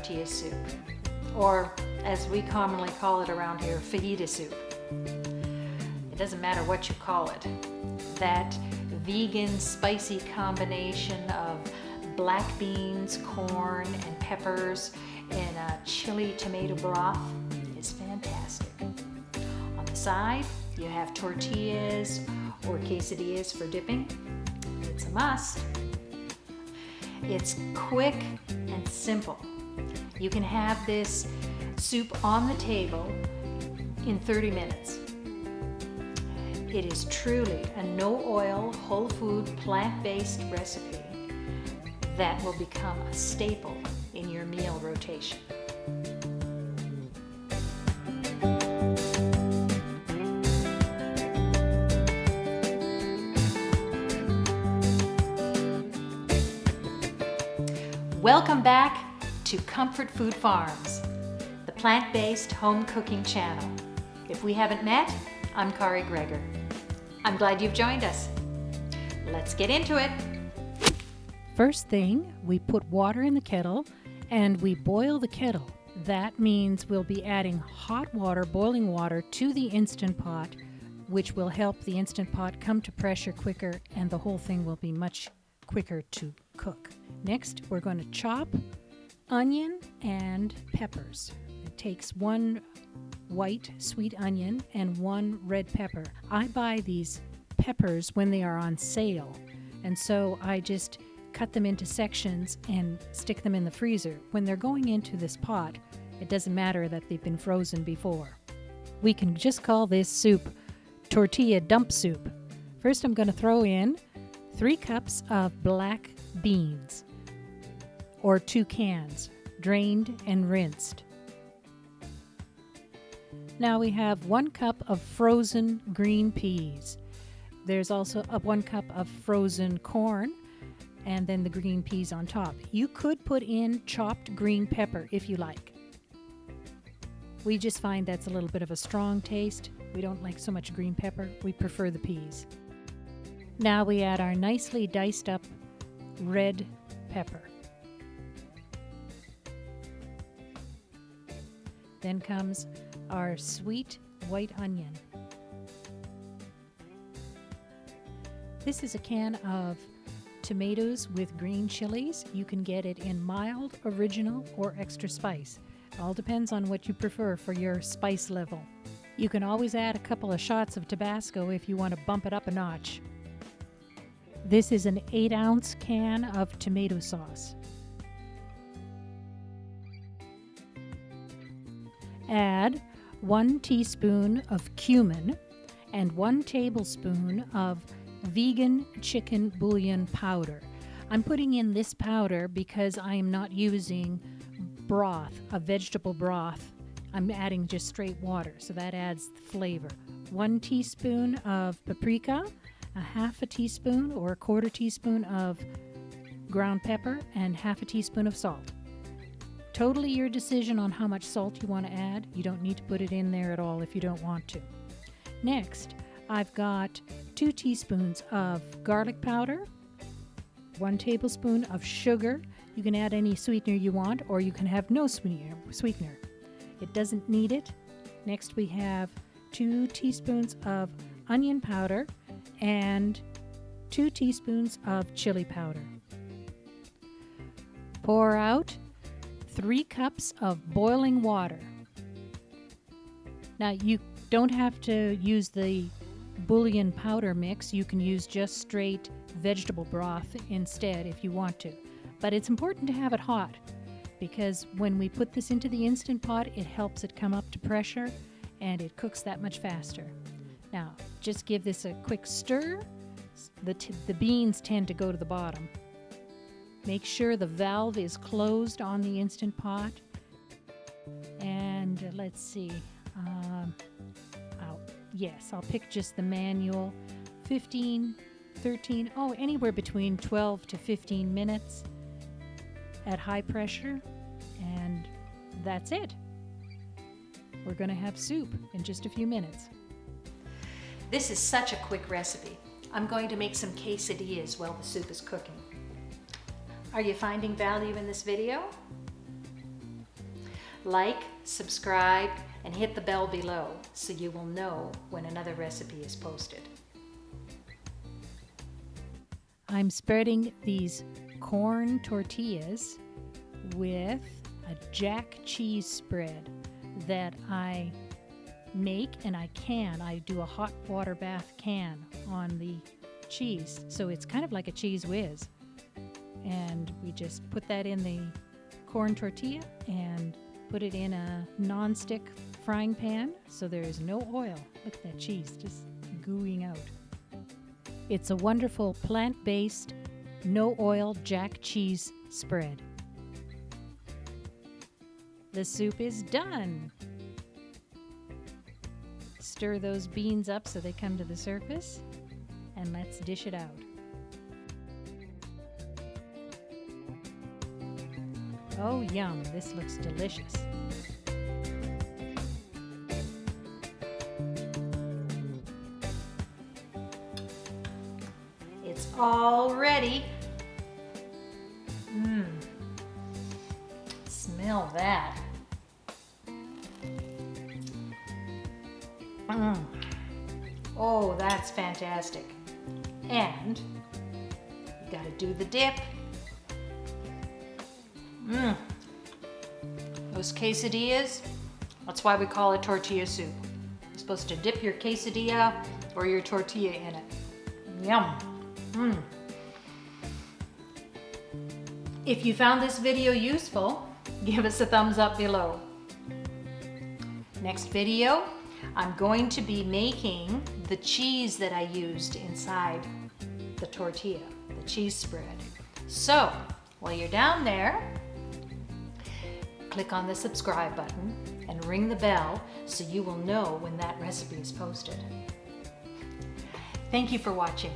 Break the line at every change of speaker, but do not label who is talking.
tortilla soup, or as we commonly call it around here, fajita soup. It doesn't matter what you call it. That vegan spicy combination of black beans, corn, and peppers in a chili tomato broth is fantastic. On the side, you have tortillas or quesadillas for dipping. It's a must. It's quick and simple. You can have this soup on the table in 30 minutes. It is truly a no-oil, whole food, plant-based recipe that will become a staple in your meal rotation. Welcome back to Comfort Food Farms, the plant-based home cooking channel. If we haven't met, I'm Kari Greger. I'm glad you've joined us. Let's get into it.
First thing, we put water in the kettle and we boil the kettle. That means we'll be adding hot water, boiling water, to the Instant Pot, which will help the Instant Pot come to pressure quicker, and the whole thing will be much quicker to cook. Next, we're going to chop onion and peppers. It takes 1 white sweet onion and 1 red pepper. I buy these peppers when they are on sale, and so I just cut them into sections and stick them in the freezer. When they're going into this pot, it doesn't matter that they've been frozen before. We can just call this soup tortilla dump soup. First, I'm going to throw in 3 cups of black beans, or 2 cans, drained and rinsed. Now we have 1 cup of frozen green peas. There's also 1 cup of frozen corn, and then the green peas on top. You could put in chopped green pepper if you like. We just find that's a little bit of a strong taste. We don't like so much green pepper. We prefer the peas. Now we add our nicely diced up red pepper. Then comes our sweet white onion. This is a can of tomatoes with green chilies. You can get it in mild, original, or extra spice. It all depends on what you prefer for your spice level. You can always add a couple of shots of Tabasco if you want to bump it up a notch. This is an 8-ounce can of tomato sauce. Add 1 teaspoon of cumin and 1 tablespoon of vegan chicken bouillon powder. I'm putting in this powder because I am not using broth, a vegetable broth. I'm adding just straight water, so that adds flavor. 1 teaspoon of paprika, a 1/2 teaspoon or 1/4 teaspoon of ground pepper, and 1/2 teaspoon of salt. Totally your decision on how much salt you want to add. You don't need to put it in there at all if you don't want to. Next, I've got 2 teaspoons of garlic powder, 1 tablespoon of sugar. You can add any sweetener you want, or you can have no sweetener. It doesn't need it. Next, we have 2 teaspoons of onion powder and 2 teaspoons of chili powder. Pour out 3 cups of boiling water. Now, you don't have to use the bouillon powder mix. You can use just straight vegetable broth instead if you want to. But it's important to have it hot, because when we put this into the Instant Pot, it helps it come up to pressure and it cooks that much faster. Now, just give this a quick stir. The beans tend to go to the bottom. Make sure the valve is closed on the Instant Pot. And let's see. Yes, I'll pick just the manual. 15, 13, anywhere between 12 to 15 minutes at high pressure. And that's it. We're going to have soup in just a few minutes.
This is such a quick recipe. I'm going to make some quesadillas while the soup is cooking. Are you finding value in this video? like, subscribe, and hit the bell below so you will know when another recipe is posted.
I'm spreading these corn tortillas with a jack cheese spread that I make, and I do a hot water bath can on the cheese, so it's kind of like a cheese whiz. And we just put that in the corn tortilla and put it in a non-stick frying pan so there is no oil. Look at that cheese just gooeying out. It's a wonderful plant-based, no oil jack cheese spread. The soup is done. Stir those beans up so they come to the surface, and let's dish it out. Oh, yum, this looks delicious.
It's all ready. Smell that. Oh, that's fantastic. And you gotta do the dip. Those quesadillas, that's why we call it tortilla soup. You're supposed to dip your quesadilla or your tortilla in it. Yum. If you found this video useful, give us a thumbs up below. Next video, I'm going to be making the cheese that I used inside the tortilla, the cheese spread. So, while you're down there, click on the subscribe button and ring the bell so you will know when that recipe is posted. Thank you for watching.